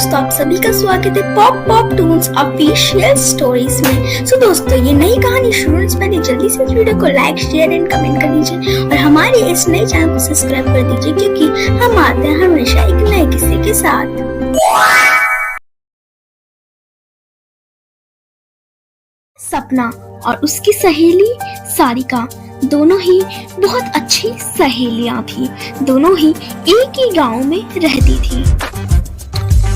दोस्तों, आप सभी का स्वागत है pop pop Toons official stories में। सो दोस्तों, ये नई कहानी शुरू से पहले जल्दी से इस वीडियो को लाइक, शेयर एंड कमेंट कर दीजिए और हमारे इस नए चैनल को सब्सक्राइब कर दीजिए, क्योंकि हम आते हैं हमेशा एक नए किस्से के साथ। सपना और उसकी सहेली सारिका दोनों ही बहुत अच्छी सहेलियां थी। दोनों ही एक ही गांव में रहती थी।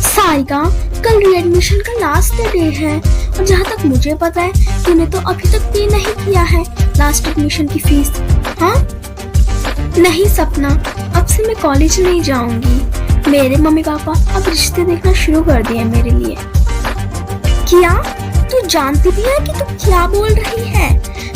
सारिका, कल रीएडमिशन का लास्ट डे है और जहाँ तक मुझे पता है तूने तो अभी तक पे नहीं किया है लास्ट एडमिशन की फीस। हाँ? नहीं सपना, अब से मैं कॉलेज नहीं जाऊंगी। मेरे मम्मी पापा अब रिश्ते देखना शुरू कर दिए मेरे लिए। क्या तू जानती भी है कि तू क्या बोल रही है?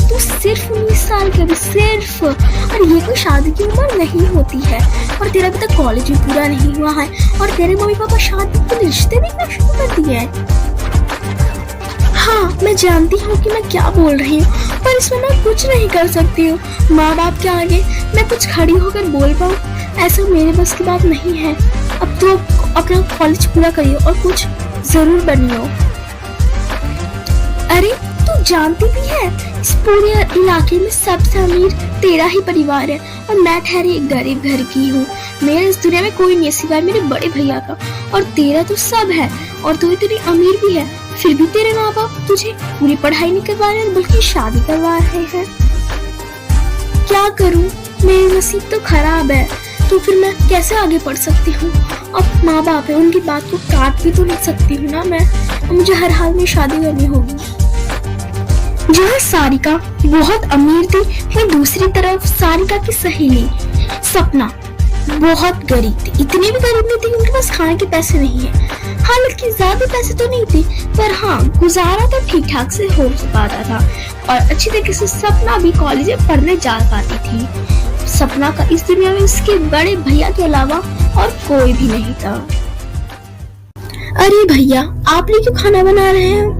तू सिर्फ 19 साल की, अभी सिर्फ, और ये कोई शादी की उम्र नहीं होती है, और तेरा अभी तक कॉलेज भी पूरा नहीं हुआ है और तेरे मम्मी पापा शादी के रिश्ते देखना शुरू कर दिए हैं। हाँ, मैं जानती हूँ कि मैं क्या बोल रही हूँ, पर इसमें मैं कुछ नहीं कर सकती हूँ। माँ बाप के आगे मैं कुछ खड़ी होकर बोल पाऊँ, ऐसा मेरे बस की बात नहीं है। अब तो अपना कॉलेज पूरा करियो और कुछ जरूर बनियो। अरे तू जानती भी है, इस पूरे इलाके में सबसे अमीर तेरा ही परिवार है और मैं ठहरी एक गरीब घर की हूँ। मेरे इस दुनिया में कोई नहीं सिवाय मेरे बड़े भैया का, और तेरा तो सब है और तू इतनी अमीर भी है, फिर भी तेरे माँ बाप तुझे पूरी पढ़ाई नहीं करवा रहे बल्कि शादी करवा रहे हैं। क्या करूँ, मेरी नसीब तो खराब है, तो फिर मैं कैसे आगे बढ़ सकती हूँ? अब माँ बाप है, उनकी बात को काट भी तो नहीं सकती हूँ ना मैं, मुझे हर हाल में शादी करनी होगी। जहाँ सारिका बहुत अमीर थी, वहीं दूसरी तरफ सारिका की सहेली सपना बहुत गरीब थी। इतनी भी गरीब नहीं थी, उनके पास खाने के पैसे नहीं है। हालांकि ज्यादा पैसे तो नहीं थे, पर हाँ, गुजारा तो ठीक ठाक से हो पाता था और अच्छी तरीके से सपना भी कॉलेज में पढ़ने जा पाती थी। सपना का इस दुनिया में उसके बड़े भैया के अलावा और कोई भी नहीं था। अरे भैया, आप लोग क्यों खाना बना रहे हैं?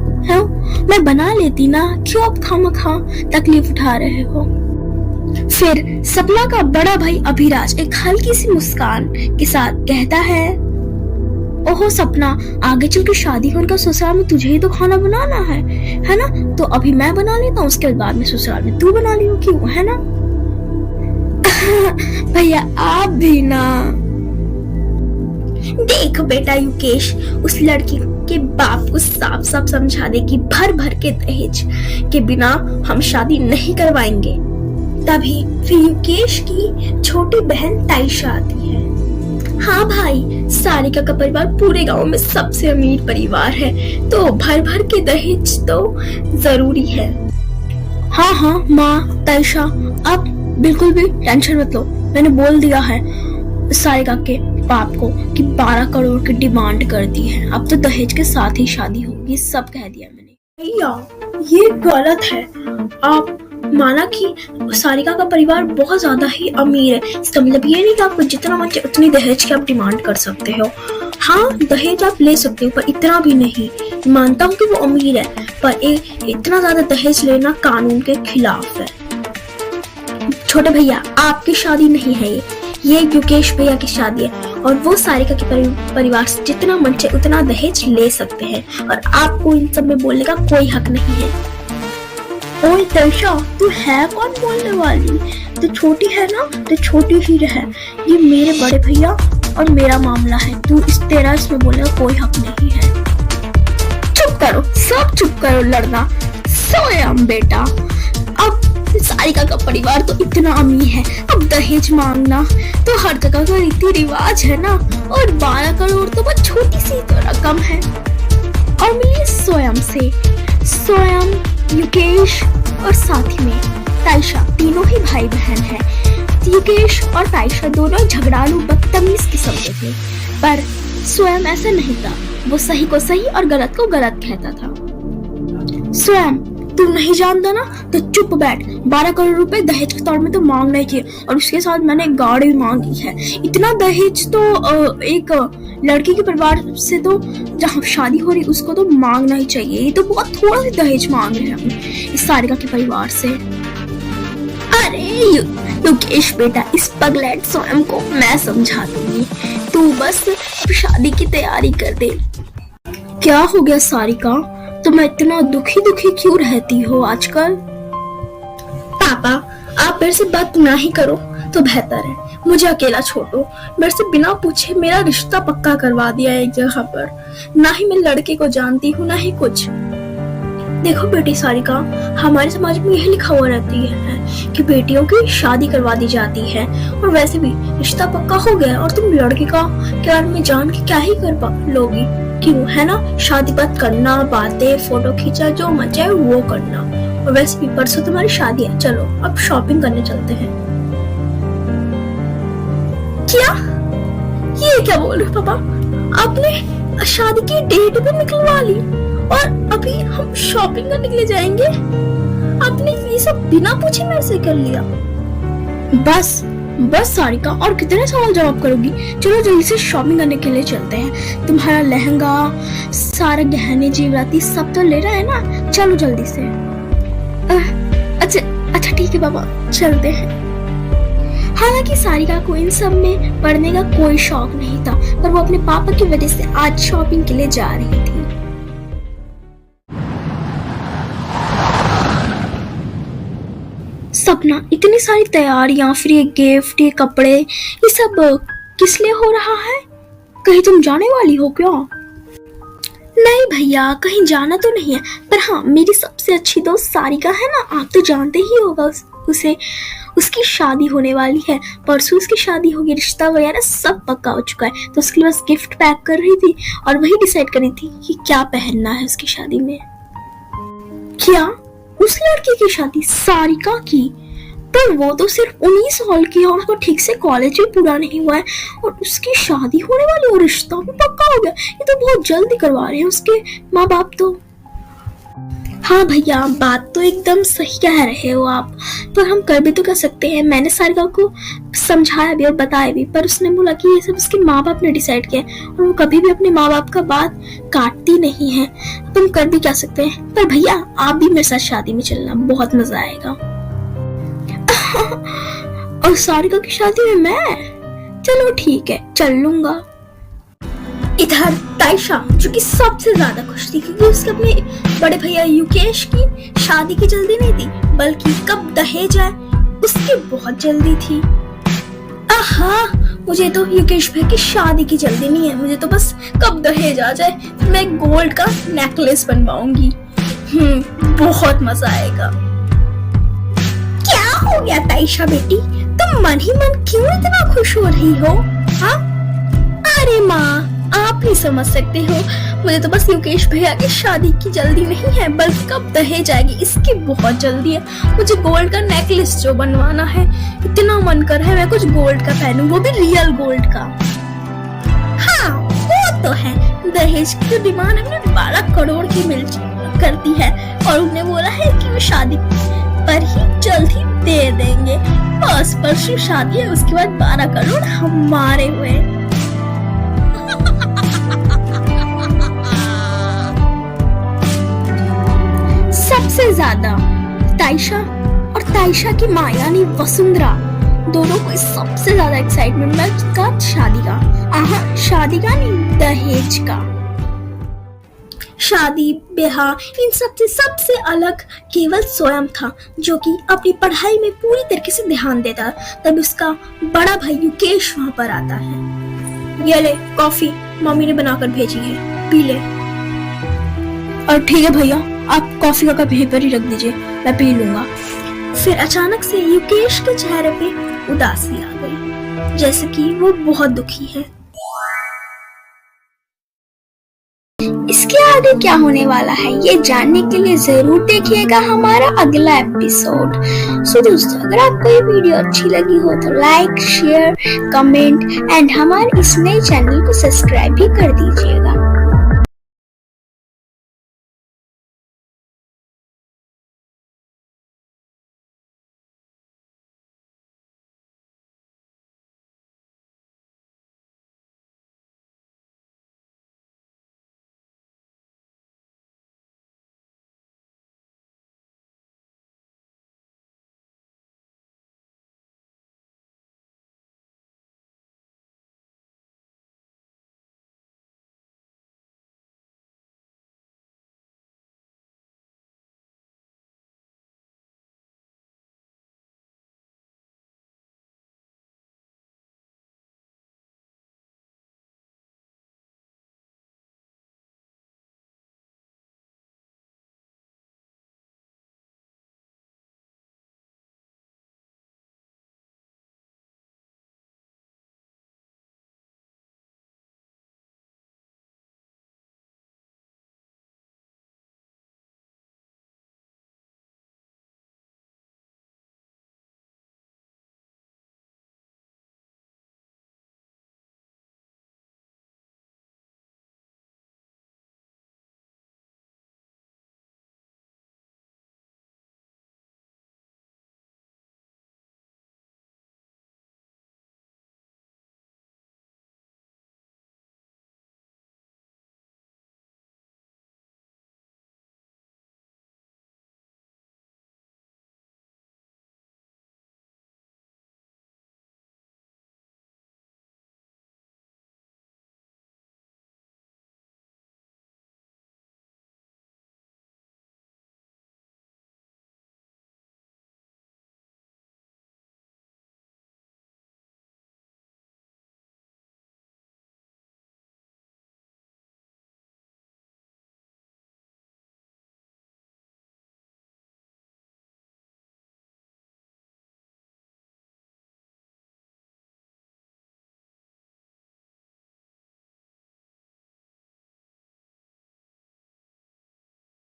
मैं बना लेती ना, क्यों आप खामखा तकलीफ उठा रहे हो? फिर सपना का बड़ा भाई अभिराज एक हल्की सी मुस्कान के साथ कहता है, ओहो सपना, आगे चल के शादी होने का ससुराल में तुझे ही तो खाना बनाना है ना? तो अभी मैं बना लेता हूँ, उसके बाद में ससुराल में तू बना लियो, क्यों, है ना? भैया आप भी ना। देख बेटा युकेश, उस लड़की के बाप को साफ साफ समझा दे कि भर भर के दहेज के बिना हम शादी नहीं करवाएंगे। तभी फिर युकेश की छोटी बहन ताइशा आती है। हाँ भाई, सारिका का परिवार पूरे गांव में सबसे अमीर परिवार है, तो भर भर के दहेज तो जरूरी है। हाँ हाँ माँ ताइशा, आप बिल्कुल भी टेंशन मत लो, मैंने बोल दिया है सारिका के बाप को कि 12 करोड़ की डिमांड कर दी है, अब तो दहेज के साथ ही शादी होगी, सब कह दिया मैंने। भैया ये गलत है। आप माना कि सारिका का परिवार बहुत ज्यादा ही अमीर है, इसका मतलब ये नहीं कि आपको जितना मन चाहे उतनी दहेज की आप डिमांड कर सकते हो। हाँ, दहेज आप ले सकते हो, पर इतना भी नहीं। मानता हूँ कि वो अमीर है, पर इतना ज्यादा दहेज लेना कानून के खिलाफ है। छोटे भैया, आपकी शादी नहीं है ये युकेश भैया की शादी है, और वो सारिका के परिवार से जितना मन चाहे उतना दहेज ले सकते हैं, और आपको इन सब में बोलने का कोई हक नहीं है। ओए ताइशा, तू है कौन बोलने वाली? तो छोटी है ना, तो छोटी ही रहे, ये मेरे बड़े भैया और मेरा मामला है, तू तेरा इसमें बोलने का कोई हक नहीं है। चुप करो, सब चुप करो लड़ना। सोयम बेटा, अब सारिका का परिवार तो इतना अमीर है, अब दहेज मांगना तो हर जगह का रीति रिवाज है ना, और 12 करोड़ तो बहुत छोटी सी तो रकम है। और मिलिए स्वयं युकेश और साथ में ताइशा, तीनों ही भाई बहन हैं। युकेश और ताइशा दोनों झगड़ालू बदतमीज किस्म के थे, पर स्वयं ऐसा नहीं था, वो सही को सही और गलत को गलत कहता था। स्वयं, तू नहीं जानता ना, तो चुप बैठ। 12 करोड़ रुपए दहेज के तौर में तो मांगना ही चाहिए, और उसके साथ मैंने एक गाड़ी भी मांगी है। इतना दहेज तो एक लड़की के परिवार से तो जहाँ शादी हो रही उसको तो मांगना ही चाहिए। ये तो बहुत थोड़ा सा दहेज मांग रहे हैं हम इस सारिका के परिवार से। अरे योगेश बेटा, इस पगलेट स्वयं को मैं समझा दूंगी, तू बस शादी की तैयारी कर दे। क्या हो गया सारिका, तुम इतना दुखी दुखी क्यों रहती हो आजकल? पापा, आप मेरे से बात ना ही करो तो बेहतर है, मुझे अकेला छोड़ो। मेरे से बिना पूछे मेरा रिश्ता पक्का करवा दिया एक जगह पर, ना ही मैं लड़के को जानती हूँ ना ही कुछ। देखो बेटी सारिका, हमारे समाज में यही लिखा हुआ रहती है कि बेटियों की शादी करवा दी जाती है, और वैसे भी रिश्ता पक्का हो गया और तुम लड़के का के बारे में जान के क्या ही कर लोगी? क्यों, है ना? शादी बात करना, बातें, फोटो खींचा, जो मन चाहे वो करना। और वैसे भी परसों तुम्हारी शादी है, चलो अब शॉपिंग करने चलते हैं। क्या? ये क्या बोल रहे पापा? आपने शादी की डेट भी निकलवा ली और अभी हम शॉपिंग करने के लिए जाएंगे? आपने ये सब बिना पूछे मेरे से कर लिया। बस बस सारिका, और कितने सवाल जवाब करोगी? चलो जल्दी से शॉपिंग करने के लिए चलते हैं। तुम्हारा लहंगा, सारे गहने जेवराती सब तो ले रहा है ना? चलो जल्दी से। अच्छा ठीक है बाबा, चलते हैं। हालांकि सारिका को इन सब में पढ़ने का कोई शौक नहीं था, पर वो अपने पापा की वजह से आज शॉपिंग के लिए जा रही थी। सपना, इतनी सारी तैयारियां, फिर ये गिफ्ट, ये कपड़े, ये सब किस लिए हो रहा है? कहीं तुम जाने वाली हो क्या? नहीं भैया, कहीं जाना तो नहीं है, पर हाँ, मेरी सबसे अच्छी दोस्त सारिका है ना, आप तो जानते ही होगा उसे। उसकी शादी होने वाली है, परसों उसकी शादी होगी, रिश्ता वगैरह सब पक्का हो चुका है, तो उसके बस गिफ्ट पैक कर रही थी और वही डिसाइड कर रही थी कि क्या पहनना है उसकी शादी में। क्या? उस लड़की की शादी? सारिका की? पर वो तो सिर्फ 19 साल की है और उसको ठीक से कॉलेज भी पूरा नहीं हुआ है, और उसकी शादी होने वाली और रिश्ता भी पक्का हो गया। ये तो बहुत जल्दी करवा रहे हैं उसके माँ बाप तो। हाँ भैया, बात तो एकदम सही कह रहे हो आप, पर हम कर भी तो कर सकते हैं। मैंने सारिका को समझाया भी और बताया भी, पर उसने बोला कि ये सब उसके माँ बाप ने डिसाइड किया, और वो कभी भी अपने माँ बाप का बात काटती नहीं है। तुम कर भी क्या सकते हैं? पर भैया, आप भी मेरे साथ शादी में चलना, बहुत मजा आएगा। और सारिका की शादी में मैं? चलो ठीक है, चल लूंगा। इधर ताइशा, जो कि सबसे ज्यादा खुश थी, क्योंकि उसके अपने बड़े भैया युकेश की शादी की जल्दी नहीं थी, बल्कि कब दहेज आए उसकी बहुत जल्दी थी। आहा, मुझे तो युकेश भाई की शादी की जल्दी नहीं है, मुझे तो बस कब दहेज आ जाए, मैं गोल्ड का नेकलेस बनवाऊंगी। बहुत मजा आएगा। क्या हो गया ताइशा बेटी, तुम मन ही मन क्यों इतना खुश हो रही हो? हाँ? अरे माँ, आप ही समझ सकते हो, मुझे तो बस युकेश भैया की शादी की जल्दी नहीं है, बल्कि कब दहेज आएगी इसकी बहुत जल्दी है। मुझे गोल्ड का नेकलेस जो बनवाना है, इतना मन कर है मैं कुछ गोल्ड का पहनूं, वो भी रियल गोल्ड का। हाँ वो तो है, दहेज की डिमांड अपने 12 करोड़ की मिल करती है, और उन्हें बोला है कि वो शादी पर ही जल्द ही दे देंगे। बस परसों शादी है, उसके बाद 12 करोड़ हमारे हुए। सबसे ज्यादा ताइशा और ताइशा की माँ यानी वसुंधरा दोनों को सबसे ज्यादा एक्साइटमेंट का शादी का, शादी का नहीं, दहेज का। शादी ब्याह इन सबसे सबसे अलग केवल स्वयं था, जो कि अपनी पढ़ाई में पूरी तरीके से ध्यान देता। तब उसका बड़ा भाई युकेश वहां पर आता है। ये ले कॉफी, मम्मी ने बनाकर भेजी है, पी ले। और ठीक है भैया, आप कॉफी का कप यहीं पर ही रख दीजिए, मैं पी लूंगा। फिर अचानक से युकेश के चेहरे पे उदासी आ गई, जैसे कि वो बहुत दुखी है। इसके आगे क्या होने वाला है ये जानने के लिए जरूर देखिएगा हमारा अगला एपिसोड। सो दोस्तों, अगर आपको ये वीडियो अच्छी लगी हो तो लाइक, शेयर, कमेंट एंड हमारे इस नए चैनल को सब्सक्राइब भी कर दीजिएगा।